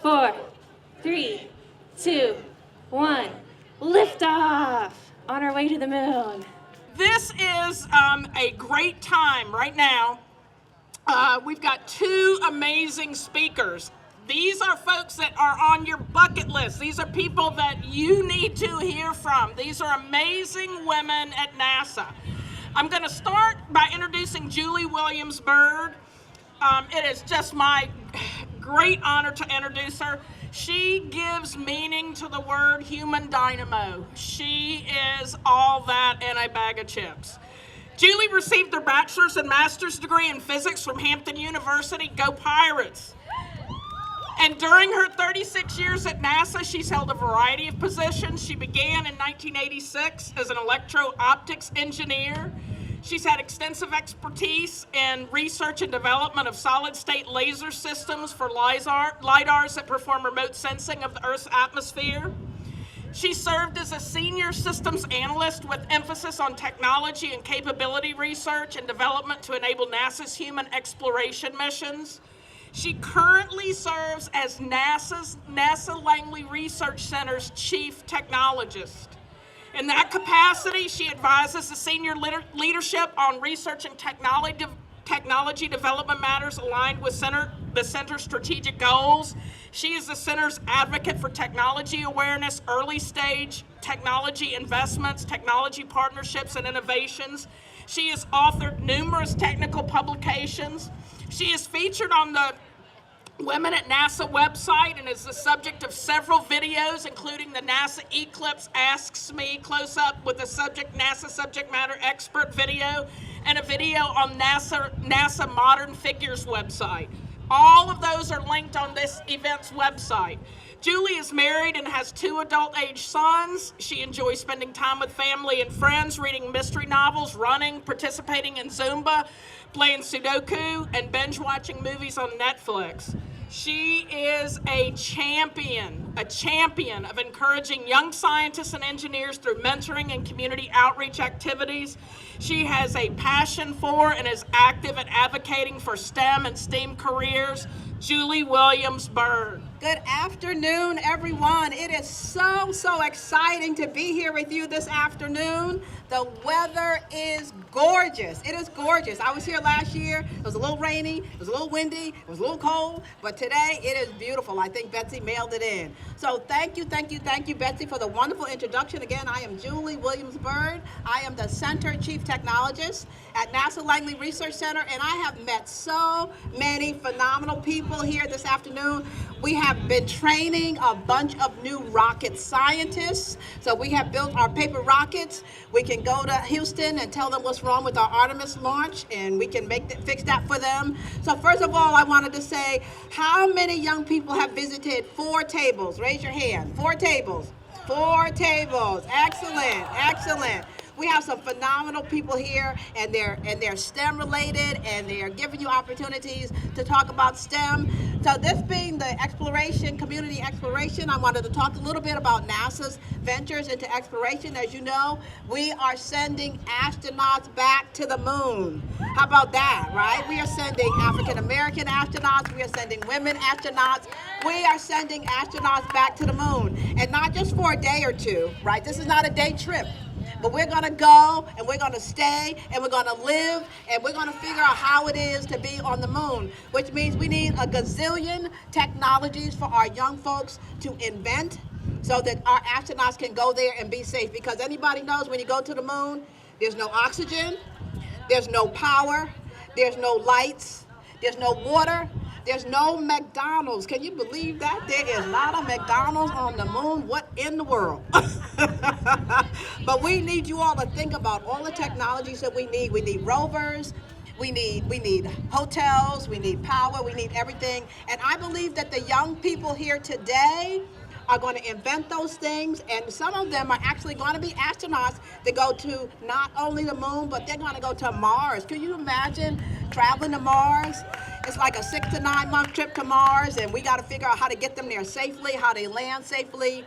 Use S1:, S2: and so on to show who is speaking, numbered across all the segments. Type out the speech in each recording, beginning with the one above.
S1: 4, 3, 2, 1. Liftoff on our way to the moon.
S2: This is a great time right now. We've got two amazing speakers. These are folks that are on your bucket list. These are people that you need to hear from. These are amazing women at NASA. I'm going to start by introducing Julie Williams-Byrd. It is just my great honor to introduce her. She gives meaning to the word human dynamo. She is all that in a bag of chips. Julie received her bachelor's and master's degree in physics from Hampton University. Go Pirates! And during her 36 years at NASA, she's held a variety of positions. She began in 1986 as an electro-optics engineer. She's had extensive expertise in research and development of solid-state laser systems for LiDARs that perform remote sensing of the Earth's atmosphere. She served as a senior systems analyst with emphasis on technology and capability research and development to enable NASA's human exploration missions. She currently serves as NASA Langley Research Center's chief technologist. In that capacity, she advises the senior leadership on research and technology development matters aligned with the center's strategic goals. She is the center's advocate for technology awareness, early stage technology investments, technology partnerships, and innovations. She has authored numerous technical publications. She is featured on the Women at NASA website and is the subject of several videos, including the NASA Eclipse Asks Me Close-Up with a NASA subject matter expert video, and a video on NASA Modern Figures website. All of those are linked on this event's website. Julie is married and has 2 adult-age sons. She enjoys spending time with family and friends, reading mystery novels, running, participating in Zumba, playing Sudoku, and binge-watching movies on Netflix. She is a champion of encouraging young scientists and engineers through mentoring and community outreach activities. She has a passion for and is active at advocating for STEM and STEAM careers. Julie Williams-Byrd.
S3: Good afternoon, everyone. It is so exciting to be here with you this afternoon. The weather is gorgeous. It is gorgeous. I was here last year. It was a little rainy, it was a little windy, it was a little cold, but today it is beautiful. I think Betsy mailed it in. So thank you, Betsy, for the wonderful introduction. Again, I am Julie Williams-Byrd. I am the Center Chief Technologist at NASA Langley Research Center, and I have met so many phenomenal people here this afternoon. We have been training a bunch of new rocket scientists. So we have built our paper rockets. We can go to Houston and tell them what's wrong with our Artemis launch, and we can fix that for them. So first of all, I wanted to say, how many young people have visited 4 tables? Raise your hand. 4 tables. 4 tables. Excellent. We have some phenomenal people here, and they're STEM related, and they are giving you opportunities to talk about STEM. So this being the community exploration, I wanted to talk a little bit about NASA's ventures into exploration. As you know, we are sending astronauts back to the moon. How about that, right? We are sending African American astronauts, we are sending women astronauts, we are sending astronauts back to the moon. And not just for a day or two, right? This is not a day trip. But we're going to go, and we're going to stay, and we're going to live, and we're going to figure out how it is to be on the moon, which means we need a gazillion technologies for our young folks to invent so that our astronauts can go there and be safe. Because anybody knows when you go to the moon, there's no oxygen, there's no power, there's no lights, there's no water, there's no McDonald's. Can you believe that? There is not a McDonald's on the moon. What in the world? But we need you all to think about all the technologies that we need. We need rovers. We need hotels. We need power. We need everything. And I believe that the young people here today are going to invent those things, and some of them are actually going to be astronauts that go to not only the moon, but they're going to go to Mars. Can you imagine traveling to Mars? It's like a 6 to 9 month trip to Mars, and we got to figure out how to get them there safely, how they land safely.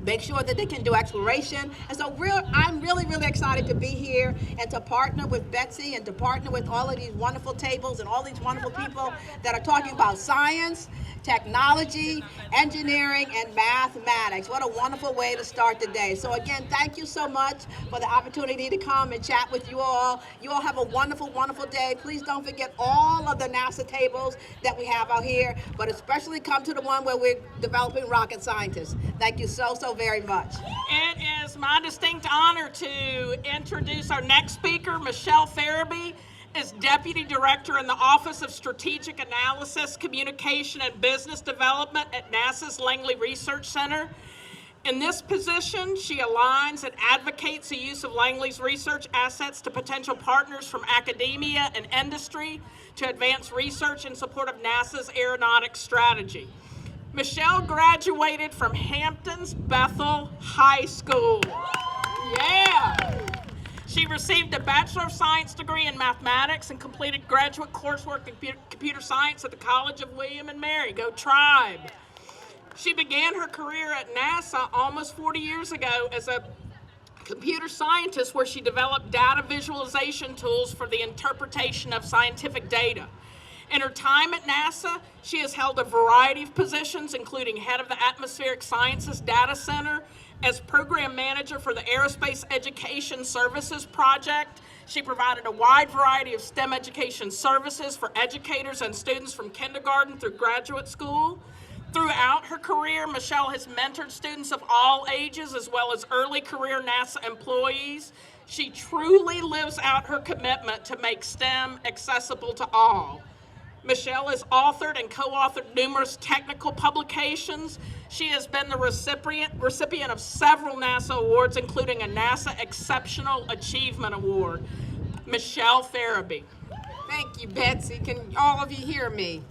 S3: make sure that they can do exploration. And so I'm really, really excited to be here and to partner with Betsy and to partner with all of these wonderful tables and all these wonderful people that are talking about science, technology, engineering, and mathematics. What a wonderful way to start the day. So again, thank you so much for the opportunity to come and chat with you all. You all have a wonderful, wonderful day. Please don't forget all of the NASA tables that we have out here, but especially come to the one where we're developing rocket scientists. Thank you so, so very much.
S2: It is my distinct honor to introduce our next speaker. Michelle Farabee is Deputy Director in the Office of Strategic Analysis, Communication, and Business Development at NASA's Langley Research Center. In this position, she aligns and advocates the use of Langley's research assets to potential partners from academia and industry to advance research in support of NASA's aeronautics strategy. Michelle graduated from Hampton's Bethel High School. Yeah! She received a Bachelor of Science degree in mathematics and completed graduate coursework in computer science at the College of William and Mary. Go Tribe! She began her career at NASA almost 40 years ago as a computer scientist where she developed data visualization tools for the interpretation of scientific data. In her time at NASA, she has held a variety of positions, including head of the Atmospheric Sciences Data Center, as program manager for the Aerospace Education Services Project. She provided a wide variety of STEM education services for educators and students from kindergarten through graduate school. Throughout her career, Michelle has mentored students of all ages as well as early career NASA employees. She truly lives out her commitment to make STEM accessible to all. Michelle has authored and co-authored numerous technical publications. She has been the recipient of several NASA awards, including a NASA Exceptional Achievement Award. Michelle Farabee.
S4: Thank you, Betsy. Can all of you hear me?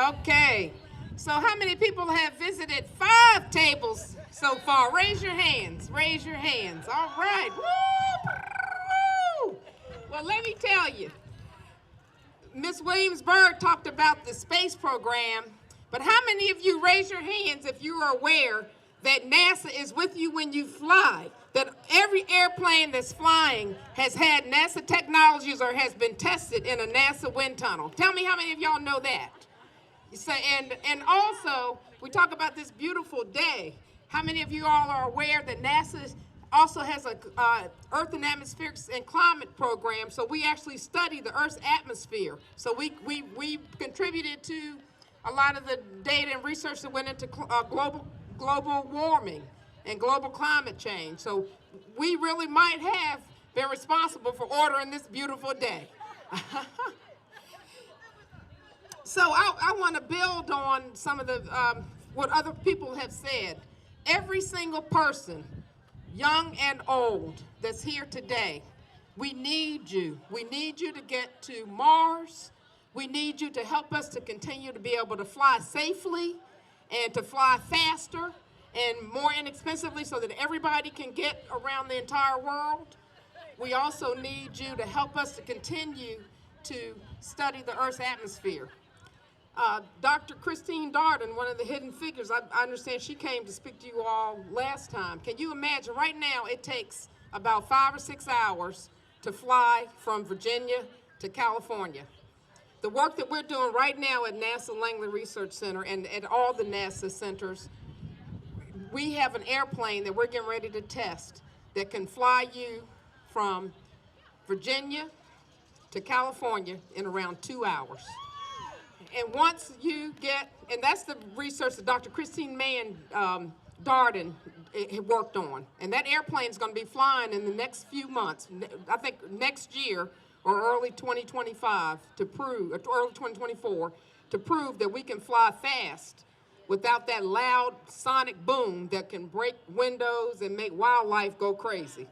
S4: Okay. So how many people have visited 5 tables so far? Raise your hands. Raise your hands. All right. Woo! Well, let me tell you. Ms. Williams-Byrd talked about the space program, but how many of you raise your hands if you are aware that NASA is with you when you fly? That every airplane that's flying has had NASA technologies or has been tested in a NASA wind tunnel. Tell me how many of y'all know that? So, and also, we talk about this beautiful day. How many of you all are aware that NASA also has a Earth and Atmospheric and Climate program, so we actually study the Earth's atmosphere. So we contributed to a lot of the data and research that went into global warming and global climate change. So we really might have been responsible for ordering this beautiful day. So I want to build on some of the what other people have said. Every single person, young and old, that's here today, we need you. We need you to get to Mars. We need you to help us to continue to be able to fly safely and to fly faster and more inexpensively so that everybody can get around the entire world. We also need you to help us to continue to study the Earth's atmosphere. Dr. Christine Darden, one of the hidden figures, I understand she came to speak to you all last time. Can you imagine, right now it takes about 5 or 6 hours to fly from Virginia to California. The work that we're doing right now at NASA Langley Research Center and at all the NASA centers, we have an airplane that we're getting ready to test that can fly you from Virginia to California in around 2 hours. And once you get, and that's the research that Dr. Christine Darden worked on. And that airplane is going to be flying in the next few months, I think next year or early 2025 to prove, or early 2024, to prove that we can fly fast without that loud sonic boom that can break windows and make wildlife go crazy.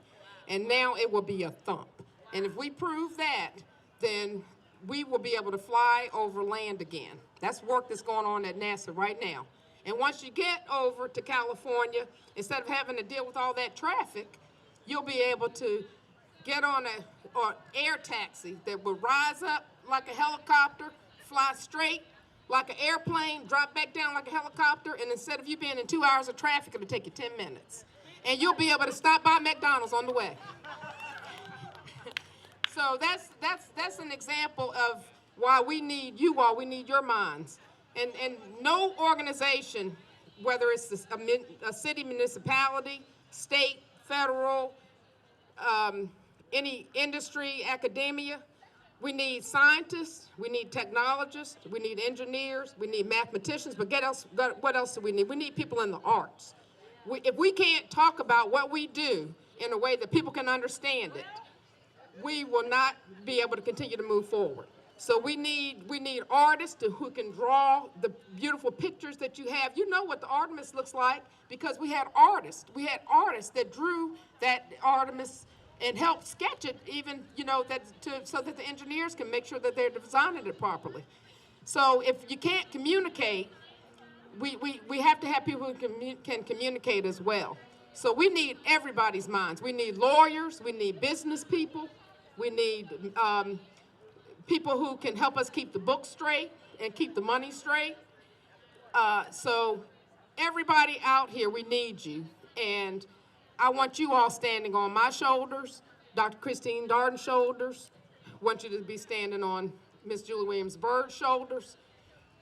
S4: And now it will be a thump. And if we prove that, then we will be able to fly over land again. That's work that's going on at NASA right now. And once you get over to California, instead of having to deal with all that traffic, you'll be able to get on an air taxi that will rise up like a helicopter, fly straight like an airplane, drop back down like a helicopter, and instead of you being in 2 hours of traffic, it'll take you 10 minutes. And you'll be able to stop by McDonald's on the way. So that's an example of why we need you all, we need your minds. And no organization, whether it's a city, municipality, state, federal, any industry, academia, we need scientists, we need technologists, we need engineers, we need mathematicians, but what else do we need? We need people in the arts. If we can't talk about what we do in a way that people can understand it, we will not be able to continue to move forward. So we need artists who can draw the beautiful pictures that you have. You know what the Artemis looks like because we had artists. We had artists that drew that Artemis and helped sketch it, even so that the engineers can make sure that they're designing it properly. So if you can't communicate, we have to have people who can communicate as well. So we need everybody's minds. We need lawyers. We need business people. We need people who can help us keep the books straight and keep the money straight. So everybody out here, we need you. And I want you all standing on my shoulders, Dr. Christine Darden's shoulders. I want you to be standing on Ms. Julie Williams-Byrd's shoulders.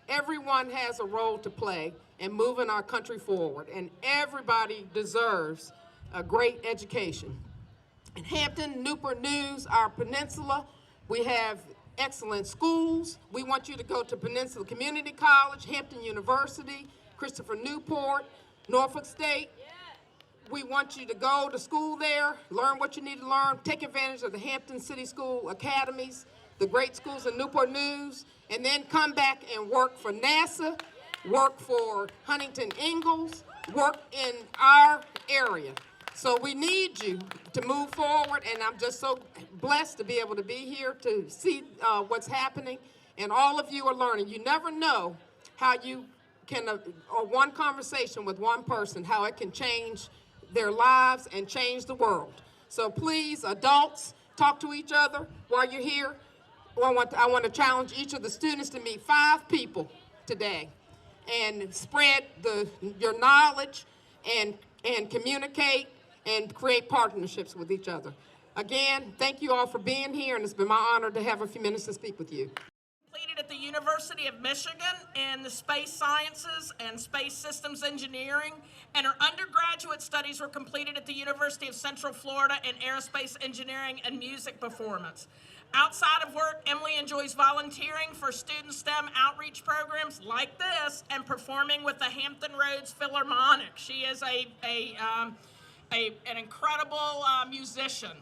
S4: Everyone has a role to play in moving our country forward, and everybody deserves a great education. In Hampton, Newport News, our peninsula, we have excellent schools. We want you to go to Peninsula Community College, Hampton University, Christopher Newport, Norfolk State. We want you to go to school there, learn what you need to learn, take advantage of the Hampton City School academies, the great schools in Newport News, and then come back and work for NASA, work for Huntington Ingalls, work in our area. So we need you to move forward, and I'm just so blessed to be able to be here to see what's happening, and all of you are learning. You never know how you can, or one conversation with one person, how it can change their lives and change the world. So please, adults, talk to each other while you're here. I want to challenge each of the students to meet 5 people today and spread your knowledge and communicate and create partnerships with each other. Again, thank you all for being here, and it's been my honor to have a few minutes to speak with you.
S2: Completed at the University of Michigan in the space sciences and space systems engineering, and her undergraduate studies were completed at the University of Central Florida in aerospace engineering and music performance. Outside of work, Emily enjoys volunteering for student STEM outreach programs like this and performing with the Hampton Roads Philharmonic. She is an incredible musician.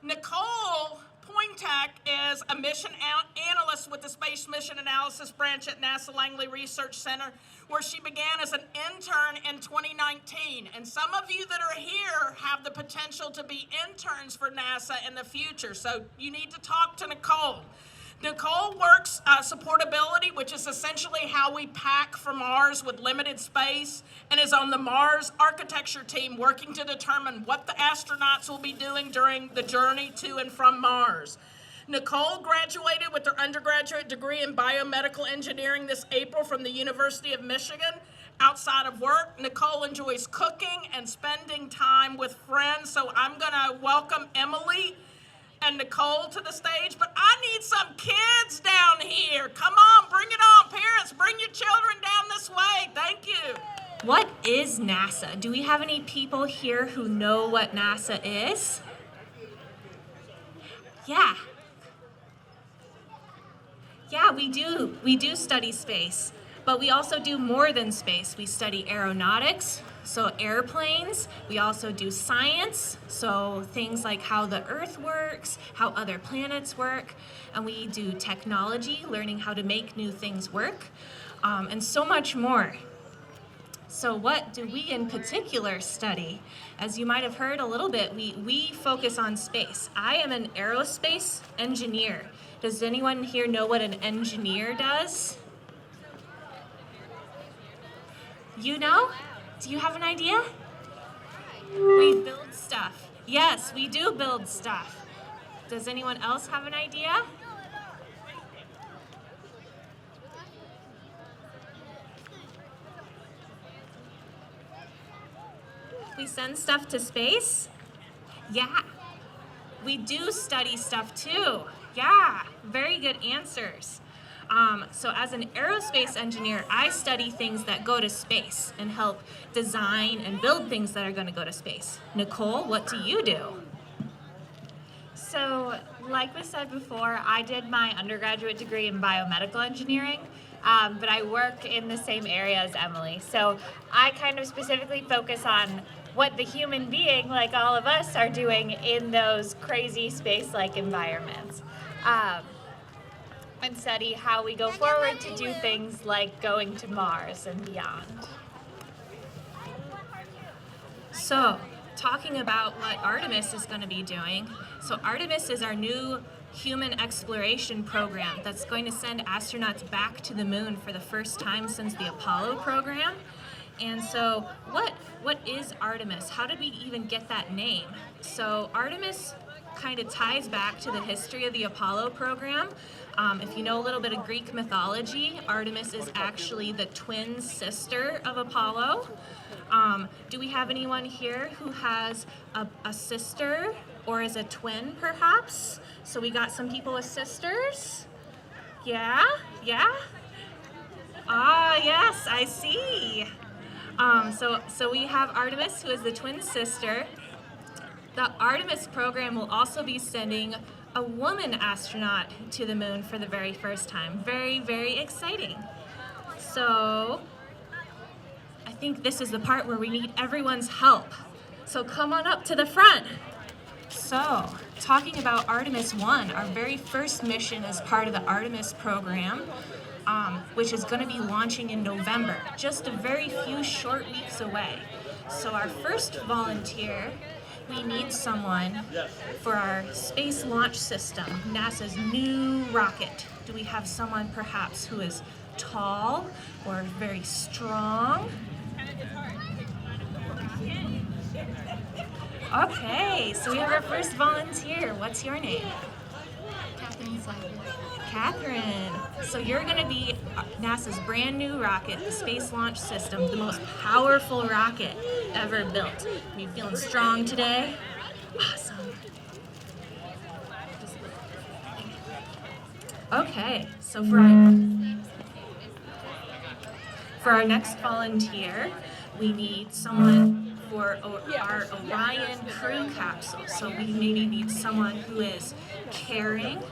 S2: Nicole Pointak is a mission analyst with the Space Mission Analysis Branch at NASA Langley Research Center, where she began as an intern in 2019. And some of you that are here have the potential to be interns for NASA in the future, so you need to talk to Nicole. Nicole works supportability, which is essentially how we pack for Mars with limited space, and is on the Mars architecture team working to determine what the astronauts will be doing during the journey to and from Mars. Nicole graduated with her undergraduate degree in biomedical engineering this April from the University of Michigan. Outside of work, Nicole enjoys cooking and spending time with friends, so I'm gonna welcome Emily and Nicole to the stage, but I need some kids down here. Come on, bring it on. Parents, bring your children down this way. Thank you.
S1: What is NASA? Do we have any people here who know what NASA is? Yeah. Yeah, we do. We do study space, but we also do more than space. We study aeronautics, so airplanes. We also do science, so things like how the Earth works, how other planets work, and we do technology, learning how to make new things work, and so much more. So what do we in particular study? As you might have heard a little bit, we focus on space. I am an aerospace engineer. Does anyone here know what an engineer does? You know? Do you have an idea? We build stuff. Yes, we do build stuff. Does anyone else have an idea? We send stuff to space? Yeah. We do study stuff too. Yeah, very good answers. So as an aerospace engineer, I study things that go to space and help design and build things that are going to go to space. Nicole, what do you do?
S5: So, like we said before, I did my undergraduate degree in biomedical engineering, but I work in the same area as Emily. So I kind of specifically focus on what the human being, like all of us, are doing in those crazy space-like environments. And study how we go forward to do things like going to Mars and beyond.
S1: So, talking about what Artemis is going to be doing. So Artemis is our new human exploration program that's going to send astronauts back to the moon for the first time since the Apollo program. And so what is Artemis? How did we even get that name? So Artemis kind of ties back to the history of the Apollo program. If you know a little bit of Greek mythology, Artemis is actually the twin sister of Apollo. Do we have anyone here who has a sister or is a twin perhaps? So we got some people with sisters? Yeah? Yeah? Ah, yes, I see. So we have Artemis, who is the twin sister. The Artemis program will also be sending a woman astronaut to the moon for the very first time. Very, very exciting. So I think this is the part where we need everyone's help. So come on up to the front. So, talking about Artemis 1, our very first mission as part of the Artemis program, which is going to be launching in November, just a very few short weeks away. So our first volunteer, we need someone for our Space Launch System, NASA's new rocket. Do we have someone perhaps who is tall or very strong? Okay, so we have our first volunteer. What's your name? Catherine. So you're going to be NASA's brand new rocket, the Space Launch System, the most powerful rocket ever built. Are you feeling strong today? Awesome. Okay, so for our next volunteer, we need someone for our Orion crew capsule. So we maybe need someone who is caring,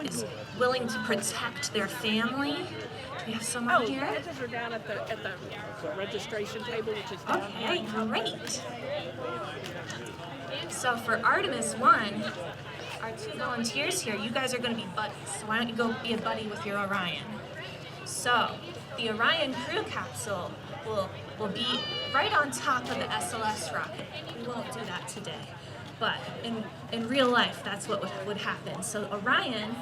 S1: is willing to protect their family. Do we have someone here?
S2: Badges are down at the registration table, which is down
S1: Okay, great. So for Artemis 1, our two volunteers here, you guys are going to be buddies. So why don't you go be a buddy with your Orion? So the Orion crew capsule will be right on top of the SLS rocket. We won't do that today. But in real life, that's what would happen. So Orion,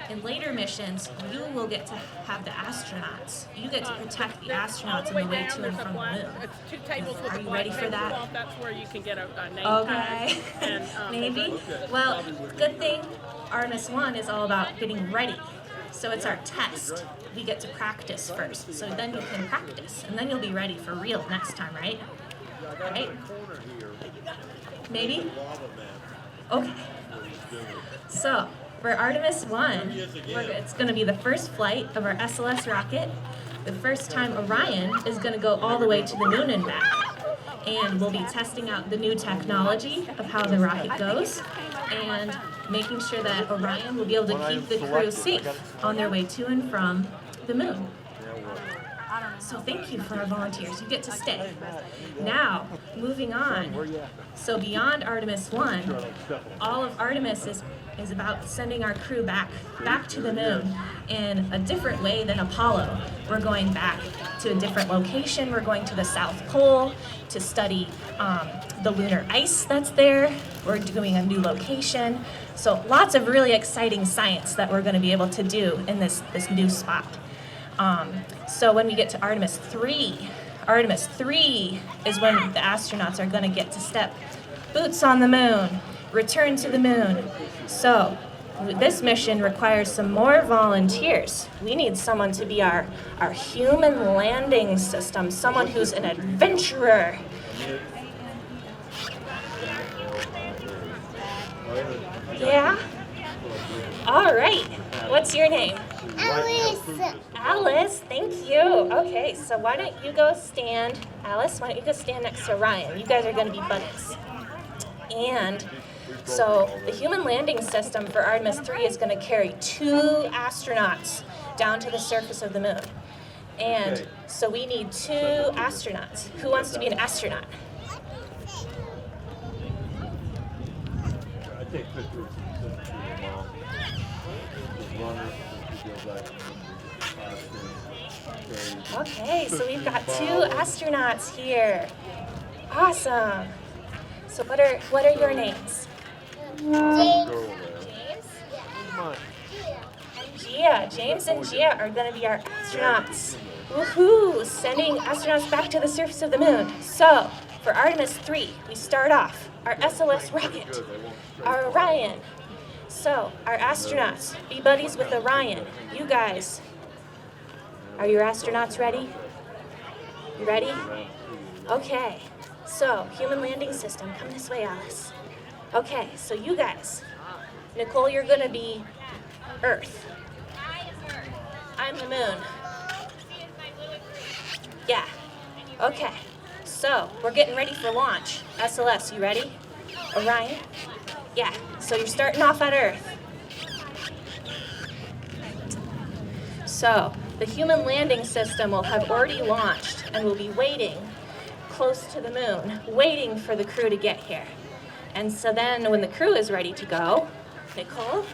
S1: in later missions, you will get to have the astronauts. You get to protect the astronauts on the way to and from the moon.
S2: It's 2 tables with
S1: Are you ready for that?
S2: That's where you can get a name
S1: Okay.
S2: tag. And,
S1: Maybe. Well, good thing Artemis 1 is all about getting ready. So it's our test. We get to practice first. So then you can practice, and then you'll be ready for real next time, right? Right? Maybe? Okay. So, for Artemis 1, it's going to be the first flight of our SLS rocket. The first time Orion is going to go all the way to the moon and back. And we'll be testing out the new technology of how the rocket goes and making sure that Orion will be able to keep the crew safe on their way to and from the moon. So thank you for our volunteers. You get to stay. Now, moving on. So beyond Artemis 1, all of Artemis is about sending our crew back to the moon in a different way than Apollo. We're going back to a different location. We're going to the South Pole to study the lunar ice that's there. We're doing a new location. So lots of really exciting science that we're going to be able to do in this new spot. So when we get to Artemis 3 is when the astronauts are going to get to step boots on the moon, return to the moon. So this mission requires some more volunteers. We need someone to be our human landing system, someone who's an adventurer. Yeah? All right. What's your name?
S6: Alice.
S1: Alice, thank you. Okay, so why don't you go stand, Alice, why don't you go stand next to Ryan? You guys are going to be buddies. And so the human landing system for Artemis 3 is going to carry 2 astronauts down to the surface of the moon. And so we need 2 astronauts. Who wants to be an astronaut?
S7: I take pictures and send it to your mom. Just runners, just go back and
S1: Okay, so we've got 2 astronauts here. Awesome. So what are your names? James? And Gia. James and Gia are going to be our astronauts. Woohoo! Sending astronauts back to the surface of the moon. So, for Artemis 3, we start off our SLS rocket, our Orion. So, our astronauts, be buddies with Orion. You guys, are your astronauts ready? You ready? Okay. So, human landing system, come this way, Alice. Okay, so you guys, Nicole, you're gonna be Earth. I'm the moon. Yeah, okay. So, we're getting ready for launch. SLS, you ready? Orion? Yeah, so you're starting off at Earth. So, the human landing system will have already launched and will be waiting close to the moon, waiting for the crew to get here. And so then when the crew is ready to go, Nicole?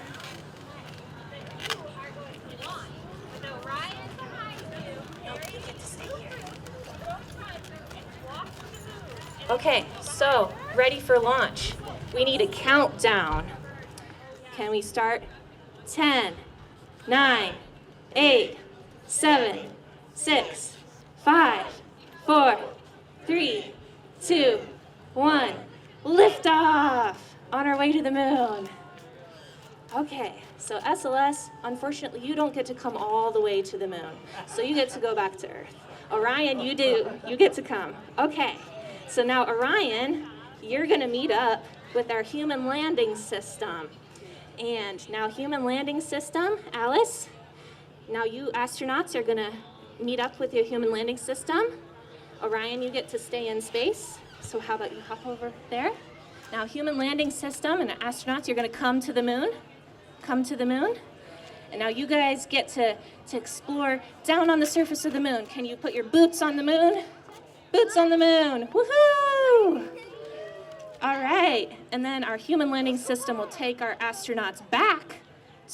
S1: Okay, so ready for launch. We need a countdown. Can we start? 10, 9, 8, 7, 6, 5, 4, 3, 2, 1. Liftoff! On our way to the moon. Okay, so SLS, unfortunately, you don't get to come all the way to the moon. So you get to go back to Earth. Orion, you do. You get to come. Okay, so now Orion, you're going to meet up with our human landing system. And now human landing system, Alice, now you astronauts are going to meet up with your human landing system. Orion, you get to stay in space. So how about you hop over there? Now human landing system and astronauts, you're going to come to the moon. Come to the moon. And now you guys get to explore down on the surface of the moon. Can you put your boots on the moon? Boots on the moon. Woohoo! All right. And then our human landing system will take our astronauts back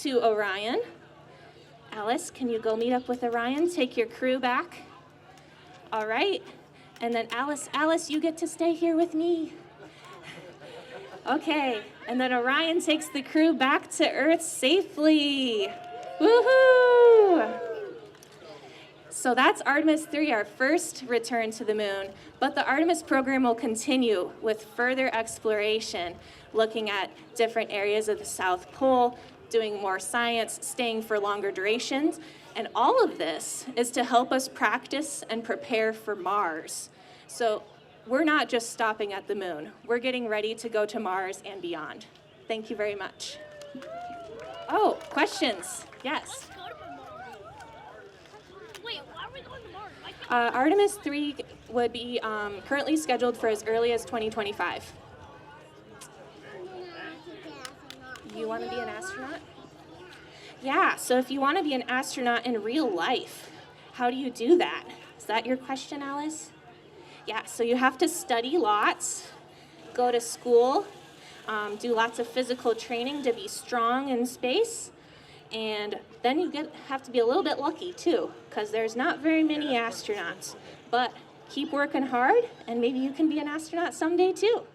S1: to Orion. Alice, can you go meet up with Orion? Take your crew back. All right. And then Alice, you get to stay here with me. Okay, and then Orion takes the crew back to Earth safely. Woohoo! So that's Artemis 3, our first return to the moon. But the Artemis program will continue with further exploration, looking at different areas of the South Pole, doing more science, staying for longer durations. And all of this is to help us practice and prepare for Mars. So we're not just stopping at the moon. We're getting ready to go to Mars and beyond. Thank you very much. Oh, questions? Yes.
S6: Wait, why are we going to Mars?
S1: Artemis 3 would be currently scheduled for as early as 2025. You want to be an astronaut? Yeah, so if you want to be an astronaut in real life, how do you do that? Is that your question, Alice? Yeah, so you have to study lots, go to school, do lots of physical training to be strong in space, and then you have to be a little bit lucky too, because there's not very many astronauts. But keep working hard, and maybe you can be an astronaut someday too.